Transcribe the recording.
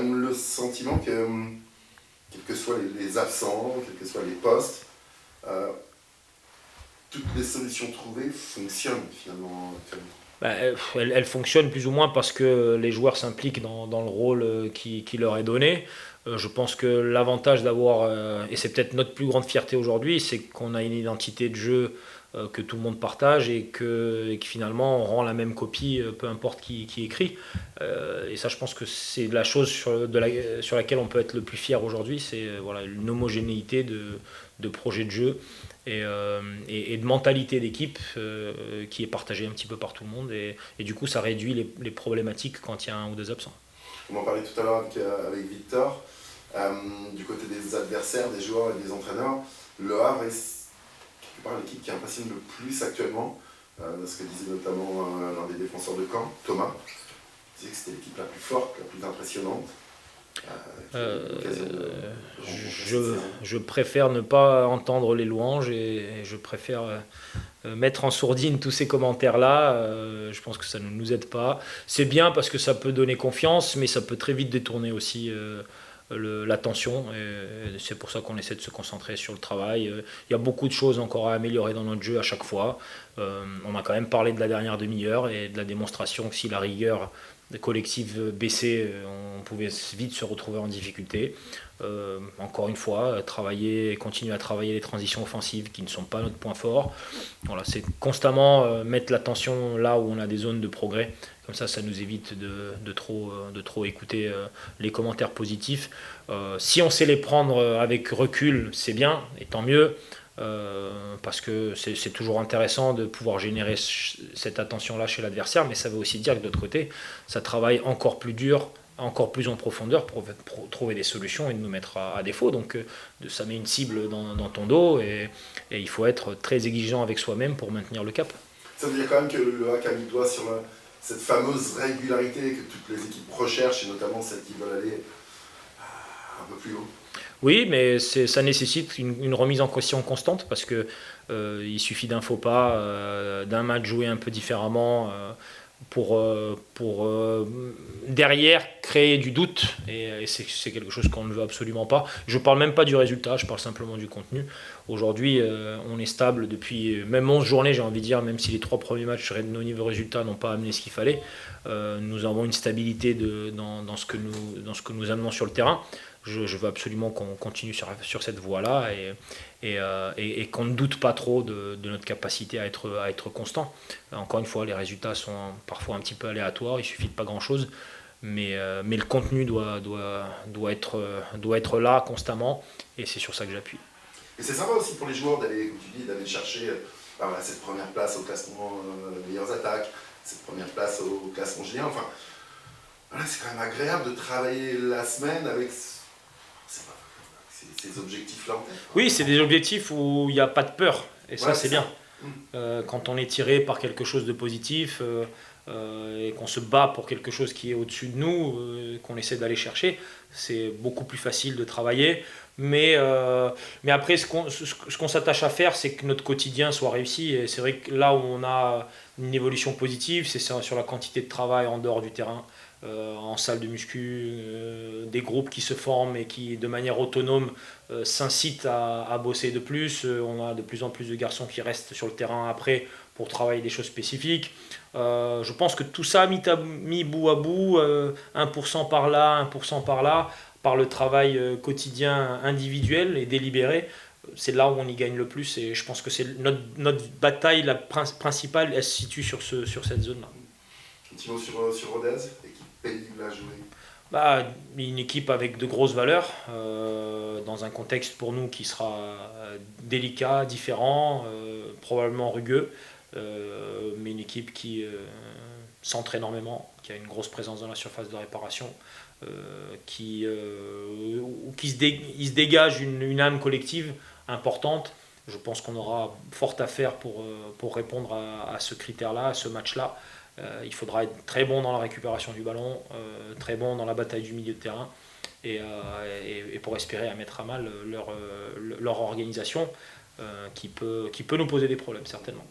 même le sentiment que, quels que soient les absents, quels que soient les postes, toutes les solutions trouvées fonctionnent finalement actuellement. Elle fonctionne plus ou moins parce que les joueurs s'impliquent dans le rôle qui leur est donné. Je pense que l'avantage d'avoir, et c'est peut-être notre plus grande fierté aujourd'hui, c'est qu'on a une identité de jeu que tout le monde partage et que finalement on rend la même copie, peu importe qui écrit. Et ça, je pense que c'est la chose sur laquelle on peut être le plus fier aujourd'hui, c'est voilà, une homogénéité de projet de jeu et de mentalité d'équipe qui est partagée un petit peu par tout le monde. Et du coup, ça réduit les problématiques quand il y a un ou deux absents. On en parlait tout à l'heure avec Victor. Du côté des adversaires, des joueurs et des entraîneurs, Le Havre est quelque part l'équipe qui impressionne le plus actuellement. Ce que disait notamment l'un des défenseurs de Caen, Thomas. Il disait que c'était l'équipe la plus forte, la plus impressionnante. Je préfère ne pas entendre les louanges et je préfère mettre en sourdine tous ces commentaires-là. Je pense que ça ne nous aide pas. C'est bien parce que ça peut donner confiance, mais ça peut très vite détourner aussi l'attention. Et c'est pour ça qu'on essaie de se concentrer sur le travail. Il y a beaucoup de choses encore à améliorer dans notre jeu à chaque fois. On a quand même parlé de la dernière demi-heure et de la démonstration que si la rigueur collective baissée, on pouvait vite se retrouver en difficulté. Encore une fois, continuer à travailler les transitions offensives qui ne sont pas notre point fort. Voilà, c'est constamment mettre l'attention là où on a des zones de progrès. Comme ça nous évite de trop écouter les commentaires positifs. Si on sait les prendre avec recul, c'est bien, et tant mieux. Parce que c'est toujours intéressant de pouvoir générer cette attention-là chez l'adversaire, mais ça veut aussi dire que de l'autre côté, ça travaille encore plus dur, encore plus en profondeur pour trouver des solutions et de nous mettre à défaut. Donc ça met une cible dans ton dos et il faut être très exigeant avec soi-même pour maintenir le cap. Ça veut dire quand même que le HAC a mis le doigt sur cette fameuse régularité que toutes les équipes recherchent, et notamment celles qui veulent aller un peu plus haut. Oui, mais ça nécessite une remise en question constante parce que il suffit d'un faux pas, d'un match joué un peu différemment pour derrière créer du doute et c'est quelque chose qu'on ne veut absolument pas. Je ne parle même pas du résultat, je parle simplement du contenu. Aujourd'hui, on est stable depuis même 11 journées, j'ai envie de dire, même si les 3 premiers matchs de nos niveaux résultats n'ont pas amené ce qu'il fallait. Nous avons une stabilité dans ce que nous amenons sur le terrain. Je veux absolument qu'on continue sur cette voie-là et qu'on ne doute pas trop de notre capacité à être constant. Encore une fois, les résultats sont parfois un petit peu aléatoires, il suffit de pas grand-chose, mais le contenu doit être là constamment et c'est sur ça que j'appuie. Et c'est sympa aussi pour les joueurs d'aller, comme tu dis, d'aller chercher voilà, cette première place au classement meilleures attaques, cette première place au classement général. Enfin, voilà, c'est quand même agréable de travailler la semaine avec ces objectifs-là en tête. Oui, c'est des objectifs où il n'y a pas de peur, et ça Ouais, c'est bien. Quand on est tiré par quelque chose de positif et qu'on se bat pour quelque chose qui est au-dessus de nous, qu'on essaie d'aller chercher, c'est beaucoup plus facile de travailler. Mais après, ce qu'on s'attache à faire, c'est que notre quotidien soit réussi. Et c'est vrai que là où on a une évolution positive, c'est sur la quantité de travail en dehors du terrain. En salle de muscu, des groupes qui se forment et qui de manière autonome s'incitent à bosser de plus. On a de plus en plus de garçons qui restent sur le terrain après pour travailler des choses spécifiques. Je pense que tout ça mis bout à bout, 1% par là, 1% par là, par le travail quotidien individuel et délibéré, c'est là où on y gagne le plus. Et je pense que c'est notre bataille la principale, elle se situe sur cette zone-là. Un petit mot sur Rodez, équipe pénible à jouer. Une équipe avec de grosses valeurs, dans un contexte pour nous qui sera délicat, différent, probablement rugueux, mais une équipe qui centre énormément, qui a une grosse présence dans la surface de réparation, il se dégage une âme collective importante. Je pense qu'on aura fort à faire pour répondre à ce critère-là, à ce match-là. Il faudra être très bon dans la récupération du ballon, très bon dans la bataille du milieu de terrain et pour espérer à mettre à mal leur organisation qui peut nous poser des problèmes certainement.